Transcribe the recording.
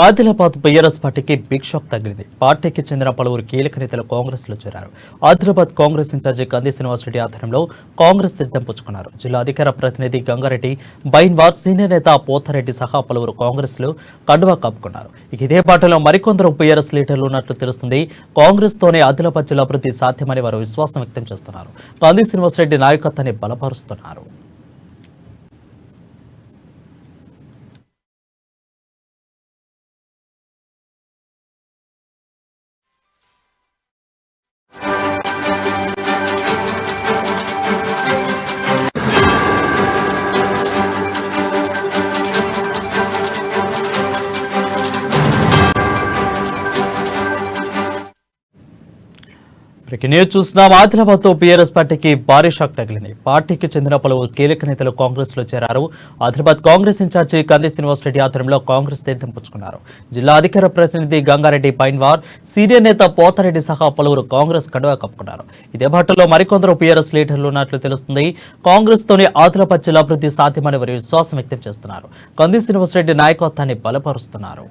Adilabad BRS పార్టీకి big shock తగిలింది. పార్టీకి చెందిన పలువురు కీలక నేతలు కాంగ్రెస్ లో చేరారు. ఆదిలాబాద్ కాంగ్రెస్ ఇన్ఛార్జి కంది శ్రీనివాసరెడ్డి ఆధ్వర్యంలో కాంగ్రెస్ తీర్థం పుచ్చుకున్నారు. జిల్లా అధికార ప్రతినిధి గంగారెడ్డి, బైన్వార్, సీనియర్ నేత పోతారెడ్డి సహా పలువురు కాంగ్రెస్ లో కండువా కప్పుకున్నారు. ఇదే పార్టీలో మరికొందరు బీఆర్ఎస్ లీడర్లు ఉన్నట్లు తెలుస్తుంది. కాంగ్రెస్ తోనే ఆదిలాబాద్ జిల్లా అభివృద్ధి సాధ్యమని వారు విశ్వాసం వ్యక్తం చేస్తున్నారు. కంది శ్రీనివాసరెడ్డి నాయకత్వాన్ని బలపరుస్తున్నారు. చూస్తున్నాం. ఆదిలాబాద్ తో బీఆర్ఎస్ పార్టీకి భారీ షాక్ తగిలింది. పార్టీకి చెందిన పలువురు కీలక నేతలు కాంగ్రెస్ లో చేరారు. ఆదిలాబాద్ కాంగ్రెస్ ఇన్ఛార్జి కంది శ్రీనివాసరెడ్డి ఆధ్వర్యంలో కాంగ్రెస్ తీర్థం పుచ్చుకున్నారు. జిల్లా అధికార ప్రతినిధి గంగారెడ్డి, బైన్వార్, సీనియర్ నేత పోతారెడ్డి సహా పలువురు కాంగ్రెస్ కండువా కప్పుకున్నారు. ఇదే బాటలో మరికొందరు బీఆర్ఎస్ లీడర్లు ఉన్నట్లు తెలుస్తుంది. కాంగ్రెస్ తోనే ఆదిలాబాద్ జిల్లా అభివృద్ధి సాధ్యమని వారు విశ్వాసం వ్యక్తం చేస్తున్నారు. కంది శ్రీనివాసరెడ్డి నాయకత్వాన్ని బలపరుస్తున్నారు.